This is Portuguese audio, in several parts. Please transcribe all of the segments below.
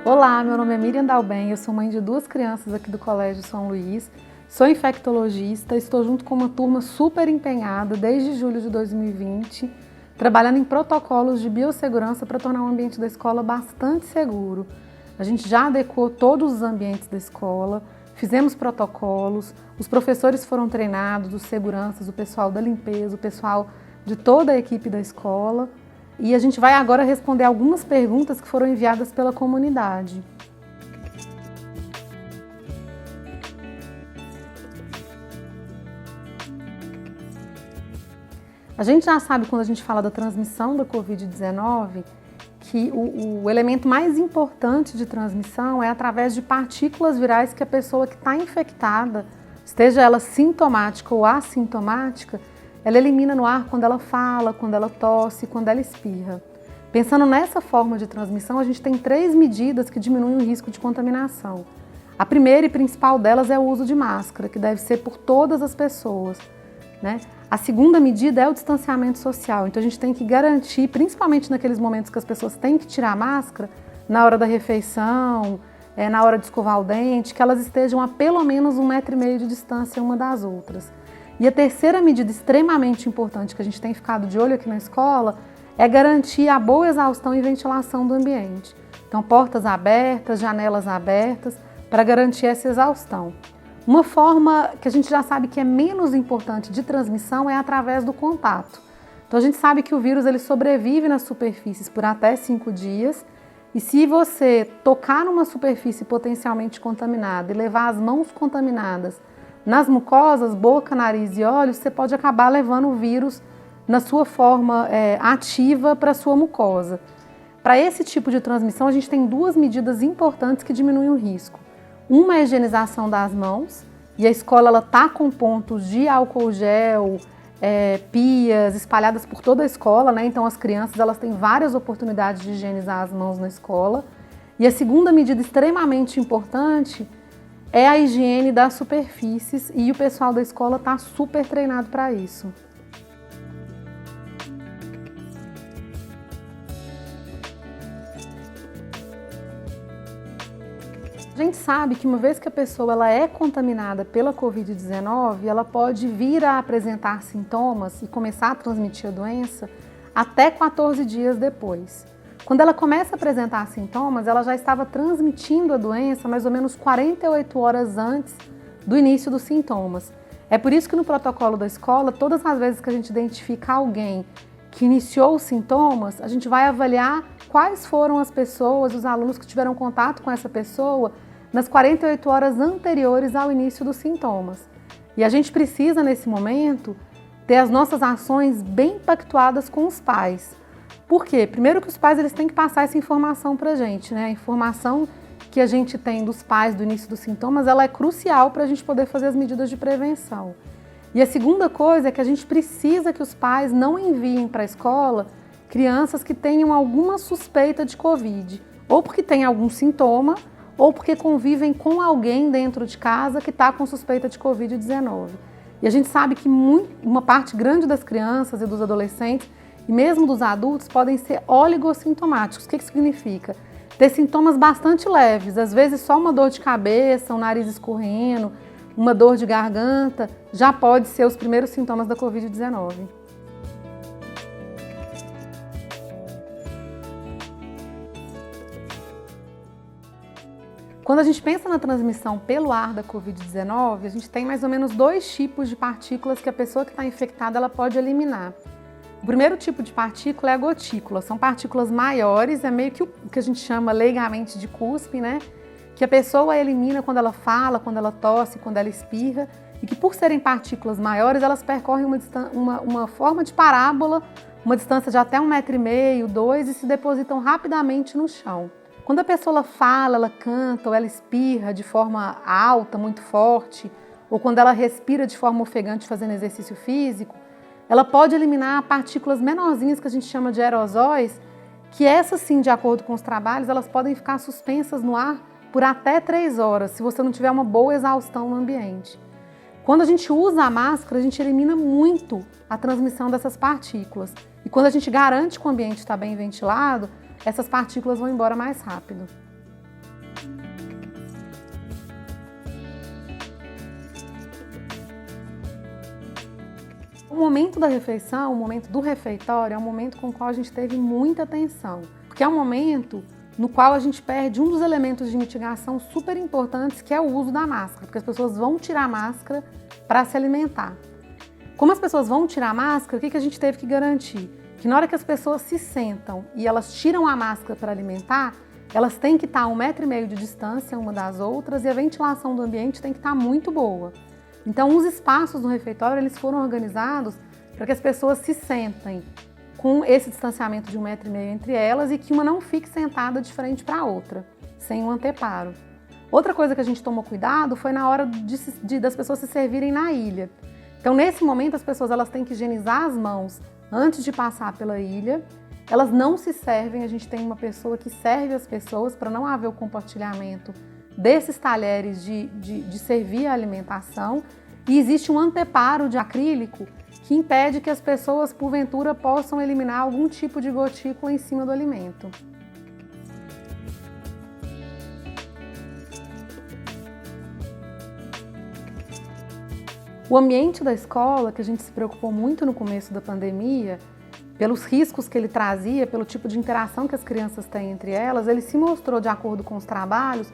Olá, meu nome é Miriam Dalben, eu sou mãe de 2 crianças aqui do Colégio São Luís, sou infectologista, estou junto com uma turma super empenhada desde julho de 2020, trabalhando em protocolos de biossegurança para tornar o ambiente da escola bastante seguro. A gente já adequou todos os ambientes da escola, fizemos protocolos, os professores foram treinados, os seguranças, o pessoal da limpeza, o pessoal de toda a equipe da escola. E a gente vai agora responder algumas perguntas que foram enviadas pela comunidade. A gente já sabe, quando a gente fala da transmissão da Covid-19, que o elemento mais importante de transmissão é através de partículas virais que a pessoa que está infectada, esteja ela sintomática ou assintomática, ela elimina no ar quando ela fala, quando ela tosse, quando ela espirra. Pensando nessa forma de transmissão, a gente tem 3 medidas que diminuem o risco de contaminação. A primeira e principal delas é o uso de máscara, que deve ser por todas as pessoas, né? A segunda medida é o distanciamento social. Então a gente tem que garantir, principalmente naqueles momentos que as pessoas têm que tirar a máscara, na hora da refeição, na hora de escovar o dente, que elas estejam a pelo menos 1,5 metro de distância uma das outras. E a terceira medida extremamente importante que a gente tem ficado de olho aqui na escola é garantir a boa exaustão e ventilação do ambiente. Então, portas abertas, janelas abertas, para garantir essa exaustão. Uma forma que a gente já sabe que é menos importante de transmissão é através do contato. Então, a gente sabe que o vírus ele sobrevive nas superfícies por até 5 dias e se você tocar numa superfície potencialmente contaminada e levar as mãos contaminadas nas mucosas, boca, nariz e olhos, você pode acabar levando o vírus na sua forma ativa para a sua mucosa. Para esse tipo de transmissão, a gente tem 2 medidas importantes que diminuem o risco. Uma é a higienização das mãos, e a escola está com pontos de álcool gel, pias espalhadas por toda a escola, né? Então as crianças elas têm várias oportunidades de higienizar as mãos na escola. E a segunda medida extremamente importante é a higiene das superfícies e o pessoal da escola está super treinado para isso. A gente sabe que uma vez que a pessoa ela é contaminada pela Covid-19, ela pode vir a apresentar sintomas e começar a transmitir a doença até 14 dias depois. Quando ela começa a apresentar sintomas, ela já estava transmitindo a doença mais ou menos 48 horas antes do início dos sintomas. É por isso que no protocolo da escola, todas as vezes que a gente identifica alguém que iniciou os sintomas, a gente vai avaliar quais foram as pessoas, os alunos que tiveram contato com essa pessoa nas 48 horas anteriores ao início dos sintomas. E a gente precisa, nesse momento, ter as nossas ações bem pactuadas com os pais. Por quê? Primeiro que os pais eles têm que passar essa informação para a gente, né? A informação que a gente tem dos pais do início dos sintomas, ela é crucial para a gente poder fazer as medidas de prevenção. E a segunda coisa é que a gente precisa que os pais não enviem para a escola crianças que tenham alguma suspeita de Covid, ou porque tem algum sintoma, ou porque convivem com alguém dentro de casa que está com suspeita de Covid-19. E a gente sabe que uma parte grande das crianças e dos adolescentes, e mesmo dos adultos, podem ser oligossintomáticos. O que significa? Ter sintomas bastante leves, às vezes só uma dor de cabeça, um nariz escorrendo, uma dor de garganta, já pode ser os primeiros sintomas da Covid-19. Quando a gente pensa na transmissão pelo ar da Covid-19, a gente tem mais ou menos 2 tipos de partículas que a pessoa que está infectada ela pode eliminar. O primeiro tipo de partícula é a gotícula, são partículas maiores, é meio que o que a gente chama leigamente de cuspe, né? Que a pessoa elimina quando ela fala, quando ela tosse, quando ela espirra, e que por serem partículas maiores, elas percorrem uma forma de parábola, uma distância de até 1,5 metro, 2, e se depositam rapidamente no chão. Quando a pessoa fala, ela canta ou ela espirra de forma alta, muito forte, ou quando ela respira de forma ofegante fazendo exercício físico, ela pode eliminar partículas menorzinhas que a gente chama de aerosóis, que essas sim, de acordo com os trabalhos, elas podem ficar suspensas no ar por até 3 horas, se você não tiver uma boa exaustão no ambiente. Quando a gente usa a máscara, a gente elimina muito a transmissão dessas partículas. E quando a gente garante que o ambiente está bem ventilado, essas partículas vão embora mais rápido. O momento da refeição, o momento do refeitório, é um momento com o qual a gente teve muita atenção, porque é um momento no qual a gente perde um dos elementos de mitigação super importantes, que é o uso da máscara, porque as pessoas vão tirar a máscara para se alimentar. Como as pessoas vão tirar a máscara, o que a gente teve que garantir? Que na hora que as pessoas se sentam e elas tiram a máscara para alimentar, elas têm que estar a 1,5 metro de distância uma das outras e a ventilação do ambiente tem que estar muito boa. Então, os espaços no refeitório eles foram organizados para que as pessoas se sentem com esse distanciamento de 1,5 metro entre elas e que uma não fique sentada de frente para a outra, sem um anteparo. Outra coisa que a gente tomou cuidado foi na hora das pessoas se servirem na ilha. Então, nesse momento, as pessoas elas têm que higienizar as mãos antes de passar pela ilha. Elas não se servem, a gente tem uma pessoa que serve as pessoas para não haver o compartilhamento desses talheres de servir a alimentação, e existe um anteparo de acrílico que impede que as pessoas, porventura, possam eliminar algum tipo de gotícula em cima do alimento. O ambiente da escola, que a gente se preocupou muito no começo da pandemia, pelos riscos que ele trazia, pelo tipo de interação que as crianças têm entre elas, ele se mostrou, de acordo com os trabalhos,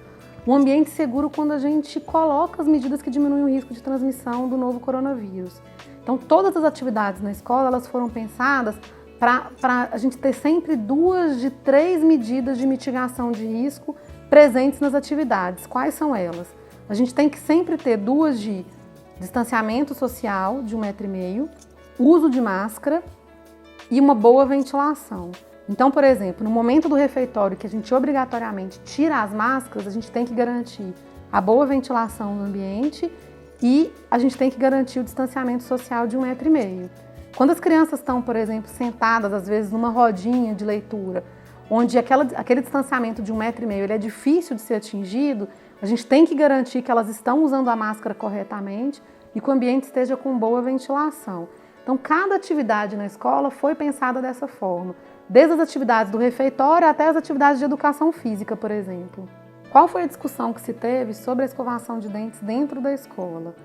um ambiente seguro quando a gente coloca as medidas que diminuem o risco de transmissão do novo coronavírus. Então, todas as atividades na escola elas foram pensadas para a gente ter sempre 2 de 3 medidas de mitigação de risco presentes nas atividades. Quais são elas? A gente tem que sempre ter 2 de distanciamento social de 1,5 metro, uso de máscara e uma boa ventilação. Então, por exemplo, no momento do refeitório que a gente obrigatoriamente tira as máscaras, a gente tem que garantir a boa ventilação no ambiente e a gente tem que garantir o distanciamento social de 1,5 metro. Quando as crianças estão, por exemplo, sentadas, às vezes numa rodinha de leitura, onde aquele distanciamento de 1,5 metro ele é difícil de ser atingido, a gente tem que garantir que elas estão usando a máscara corretamente e que o ambiente esteja com boa ventilação. Então, cada atividade na escola foi pensada dessa forma, desde as atividades do refeitório até as atividades de educação física, por exemplo. Qual foi a discussão que se teve sobre a escovação de dentes dentro da escola?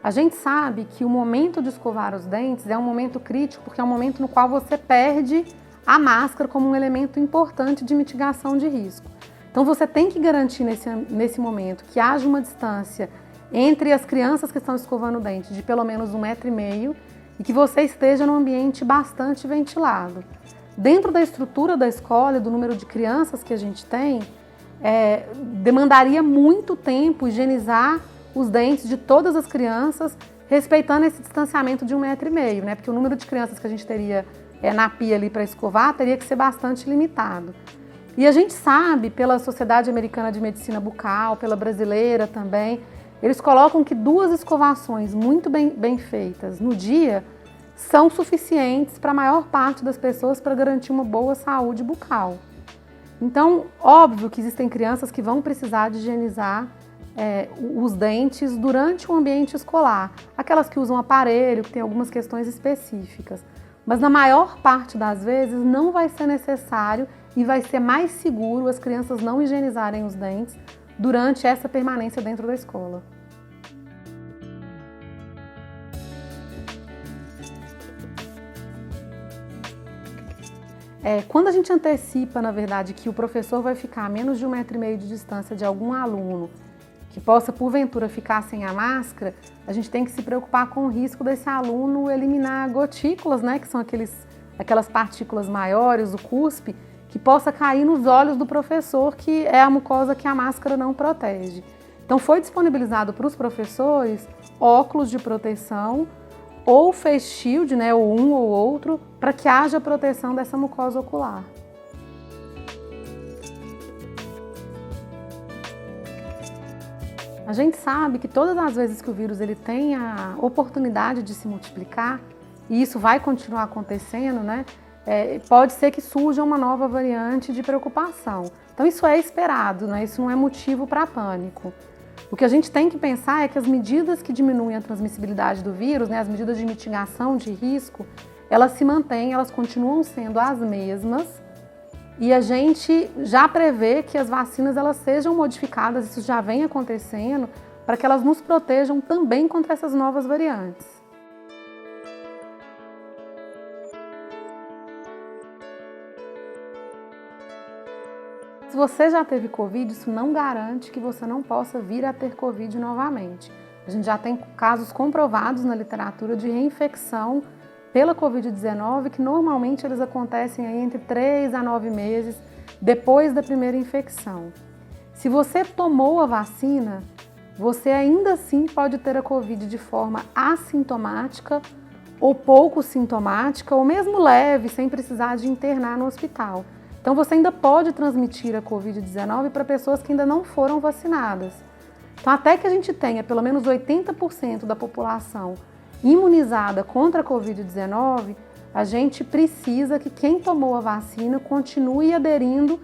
A gente sabe que o momento de escovar os dentes é um momento crítico, porque é um momento no qual você perde a máscara como um elemento importante de mitigação de risco. Então, você tem que garantir nesse momento que haja uma distância entre as crianças que estão escovando o dente de pelo menos 1,5 metro e que você esteja num ambiente bastante ventilado. Dentro da estrutura da escola e do número de crianças que a gente tem, demandaria muito tempo higienizar os dentes de todas as crianças, respeitando esse distanciamento de 1,5 metro, né? Porque o número de crianças que a gente teria na pia ali para escovar teria que ser bastante limitado. E a gente sabe, pela Sociedade Americana de Medicina Bucal, pela brasileira também, eles colocam que 2 escovações muito bem feitas no dia são suficientes para a maior parte das pessoas para garantir uma boa saúde bucal. Então, óbvio que existem crianças que vão precisar de higienizar os dentes durante o ambiente escolar, aquelas que usam aparelho, que tem algumas questões específicas. Mas na maior parte das vezes não vai ser necessário e vai ser mais seguro as crianças não higienizarem os dentes durante essa permanência dentro da escola. Quando a gente antecipa, na verdade, que o professor vai ficar a menos de 1,5 metro de distância de algum aluno que possa, porventura, ficar sem a máscara, a gente tem que se preocupar com o risco desse aluno eliminar gotículas, né, que são aquelas partículas maiores, o cuspe, que possa cair nos olhos do professor, que é a mucosa que a máscara não protege. Então, foi disponibilizado para os professores óculos de proteção, ou face shield, né, ou um ou outro, para que haja proteção dessa mucosa ocular. A gente sabe que todas as vezes que o vírus ele tem a oportunidade de se multiplicar, e isso vai continuar acontecendo, né, pode ser que surja uma nova variante de preocupação. Então isso é esperado, né, isso não é motivo para pânico. O que a gente tem que pensar é que as medidas que diminuem a transmissibilidade do vírus, né, as medidas de mitigação de risco, elas se mantêm, elas continuam sendo as mesmas e a gente já prevê que as vacinas elas sejam modificadas, isso já vem acontecendo, para que elas nos protejam também contra essas novas variantes. você já teve Covid, isso não garante que você não possa vir a ter Covid novamente. A gente já tem casos comprovados na literatura de reinfecção pela Covid-19, que normalmente eles acontecem aí entre 3 a 9 meses depois da primeira infecção. Se você tomou a vacina, você ainda assim pode ter a Covid de forma assintomática ou pouco sintomática, ou mesmo leve, sem precisar de internar no hospital. Então você ainda pode transmitir a Covid-19 para pessoas que ainda não foram vacinadas. Então até que a gente tenha pelo menos 80% da população imunizada contra a Covid-19, a gente precisa que quem tomou a vacina continue aderindo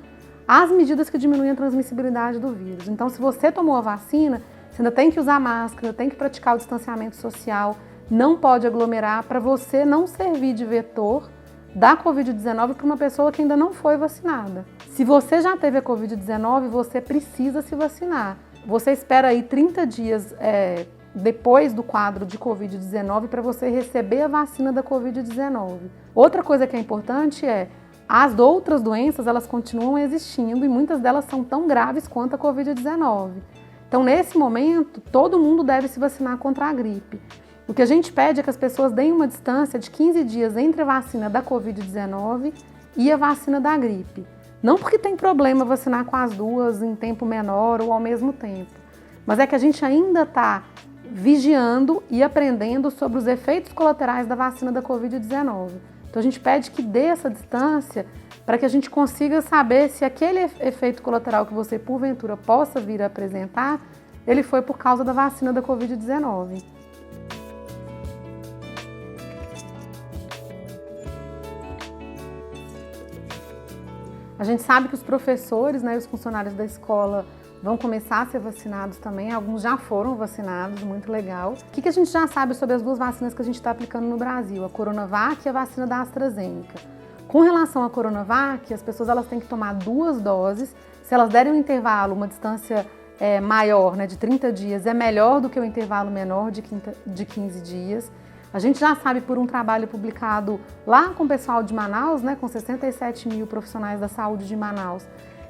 às medidas que diminuem a transmissibilidade do vírus. Então se você tomou a vacina, você ainda tem que usar máscara, tem que praticar o distanciamento social, não pode aglomerar para você não servir de vetor da Covid-19 para uma pessoa que ainda não foi vacinada. Se você já teve a Covid-19, você precisa se vacinar. Você espera aí 30 dias depois do quadro de Covid-19 para você receber a vacina da Covid-19. Outra coisa que é importante é, as outras doenças elas continuam existindo e muitas delas são tão graves quanto a Covid-19. Então, nesse momento, todo mundo deve se vacinar contra a gripe. O que a gente pede é que as pessoas deem uma distância de 15 dias entre a vacina da Covid-19 e a vacina da gripe. Não porque tem problema vacinar com as duas em tempo menor ou ao mesmo tempo, mas é que a gente ainda está vigiando e aprendendo sobre os efeitos colaterais da vacina da Covid-19. Então a gente pede que dê essa distância para que a gente consiga saber se aquele efeito colateral que você porventura possa vir a apresentar, ele foi por causa da vacina da Covid-19. A gente sabe que os professores, né, e os funcionários da escola vão começar a ser vacinados também, alguns já foram vacinados, muito legal. O que a gente já sabe sobre as duas vacinas que a gente está aplicando no Brasil, a Coronavac e a vacina da AstraZeneca? Com relação à Coronavac, as pessoas elas têm que tomar 2 doses, se elas derem um intervalo, uma distância maior, né, de 30 dias, é melhor do que o intervalo menor de 15 dias. A gente já sabe por um trabalho publicado lá com o pessoal de Manaus, né, com 67 mil profissionais da saúde de Manaus,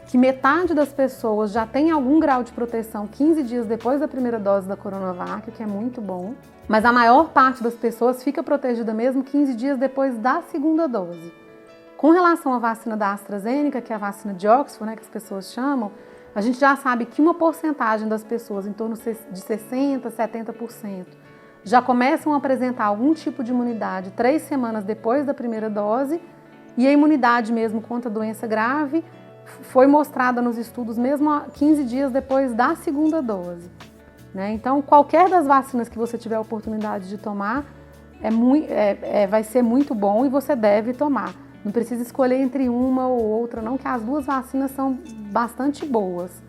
que metade das pessoas já tem algum grau de proteção 15 dias depois da primeira dose da Coronavac, o que é muito bom. Mas a maior parte das pessoas fica protegida mesmo 15 dias depois da segunda dose. Com relação à vacina da AstraZeneca, que é a vacina de Oxford, né, que as pessoas chamam, a gente já sabe que uma porcentagem das pessoas, em torno de 60%, 70%, já começam a apresentar algum tipo de imunidade 3 semanas depois da primeira dose, e a imunidade mesmo contra a doença grave foi mostrada nos estudos mesmo 15 dias depois da segunda dose, né? Então, qualquer das vacinas que você tiver a oportunidade de tomar vai ser muito bom e você deve tomar. Não precisa escolher entre uma ou outra, não, que as duas vacinas são bastante boas.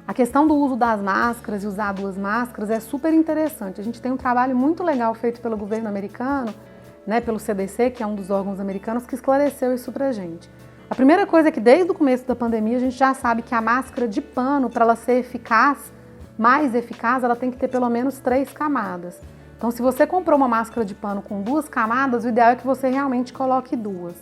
A questão do uso das máscaras e usar 2 máscaras é super interessante. A gente tem um trabalho muito legal feito pelo governo americano, né, pelo CDC, que é um dos órgãos americanos, que esclareceu isso pra gente. A primeira coisa é que desde o começo da pandemia a gente já sabe que a máscara de pano, para ela ser mais eficaz, ela tem que ter pelo menos 3 camadas. Então, se você comprou uma máscara de pano com 2 camadas, o ideal é que você realmente coloque 2.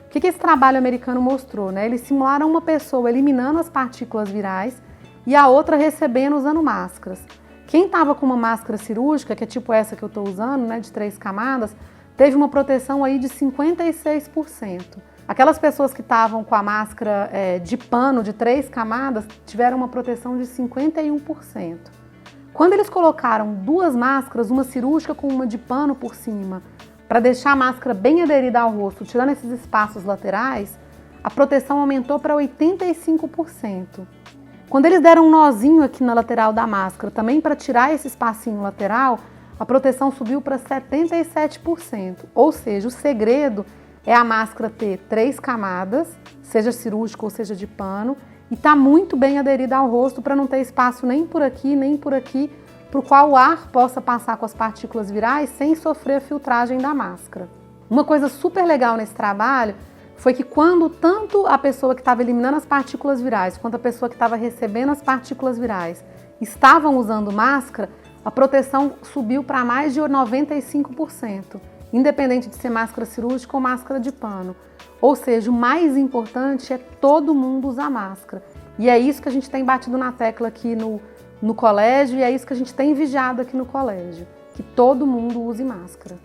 O que esse trabalho americano mostrou, né? Eles simularam uma pessoa eliminando as partículas virais e a outra recebendo usando máscaras. Quem estava com uma máscara cirúrgica, que é tipo essa que eu estou usando, né, de 3 camadas, teve uma proteção aí de 56%. Aquelas pessoas que estavam com a máscara de pano de 3 camadas tiveram uma proteção de 51%. Quando eles colocaram 2 máscaras, uma cirúrgica com uma de pano por cima, para deixar a máscara bem aderida ao rosto, tirando esses espaços laterais, a proteção aumentou para 85%. Quando eles deram um nozinho aqui na lateral da máscara, também para tirar esse espacinho lateral, a proteção subiu para 77%. Ou seja, o segredo é a máscara ter 3 camadas, seja cirúrgica ou seja de pano, e tá muito bem aderida ao rosto para não ter espaço nem por aqui, para o qual o ar possa passar com as partículas virais sem sofrer a filtragem da máscara. Uma coisa super legal nesse trabalho foi que quando tanto a pessoa que estava eliminando as partículas virais quanto a pessoa que estava recebendo as partículas virais estavam usando máscara, a proteção subiu para mais de 95%, independente de ser máscara cirúrgica ou máscara de pano. Ou seja, o mais importante é todo mundo usar máscara. E é isso que a gente tem batido na tecla aqui no colégio e é isso que a gente tem vigiado aqui no colégio, que todo mundo use máscara.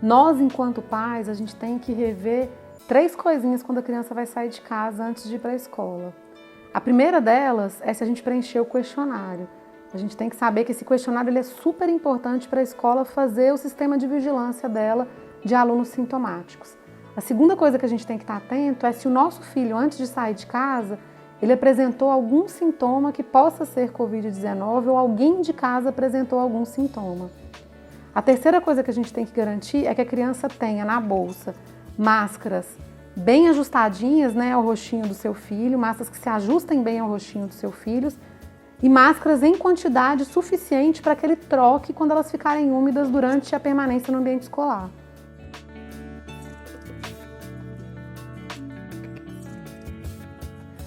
Nós, enquanto pais, a gente tem que rever 3 coisinhas quando a criança vai sair de casa antes de ir para a escola. A primeira delas é se a gente preencher o questionário. A gente tem que saber que esse questionário ele é super importante para a escola fazer o sistema de vigilância dela de alunos sintomáticos. A segunda coisa que a gente tem que estar atento é se o nosso filho, antes de sair de casa, ele apresentou algum sintoma que possa ser Covid-19 ou alguém de casa apresentou algum sintoma. A terceira coisa que a gente tem que garantir é que a criança tenha na bolsa máscaras bem ajustadinhas, né, ao rostinho do seu filho, máscaras que se ajustem bem ao rostinho dos seus filhos e máscaras em quantidade suficiente para que ele troque quando elas ficarem úmidas durante a permanência no ambiente escolar.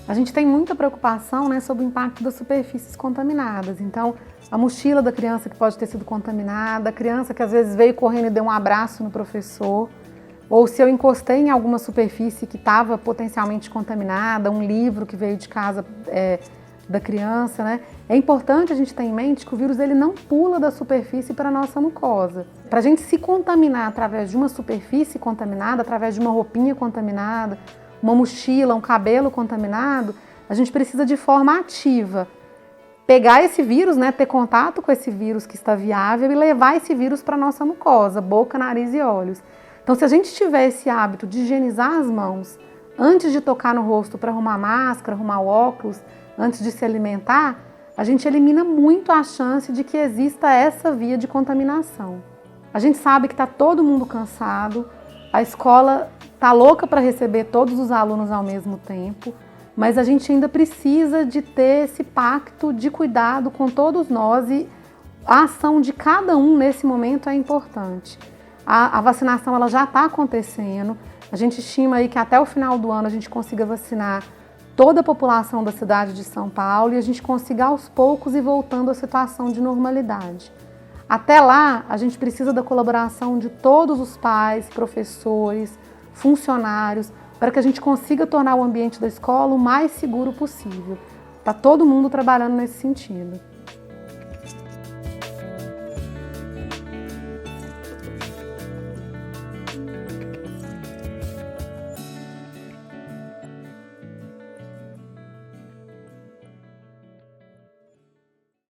A gente tem muita preocupação, né, sobre o impacto das superfícies contaminadas. Então, a mochila da criança que pode ter sido contaminada, a criança que às vezes veio correndo e deu um abraço no professor, ou se eu encostei em alguma superfície que estava potencialmente contaminada, um livro que veio de casa da criança, né? É importante a gente ter em mente que o vírus ele não pula da superfície para a nossa mucosa. Para a gente se contaminar através de uma superfície contaminada, através de uma roupinha contaminada, uma mochila, um cabelo contaminado, a gente precisa de forma ativa pegar esse vírus, né, ter contato com esse vírus que está viável e levar esse vírus para a nossa mucosa, boca, nariz e olhos. Então, se a gente tiver esse hábito de higienizar as mãos antes de tocar no rosto para arrumar máscara, arrumar o óculos, antes de se alimentar, a gente elimina muito a chance de que exista essa via de contaminação. A gente sabe que está todo mundo cansado, a escola está louca para receber todos os alunos ao mesmo tempo, mas a gente ainda precisa de ter esse pacto de cuidado com todos nós e a ação de cada um nesse momento é importante. A vacinação ela já está acontecendo, a gente estima aí que até o final do ano a gente consiga vacinar toda a população da cidade de São Paulo e a gente consiga aos poucos ir voltando à situação de normalidade. Até lá, a gente precisa da colaboração de todos os pais, professores, funcionários, para que a gente consiga tornar o ambiente da escola o mais seguro possível. Está todo mundo trabalhando nesse sentido.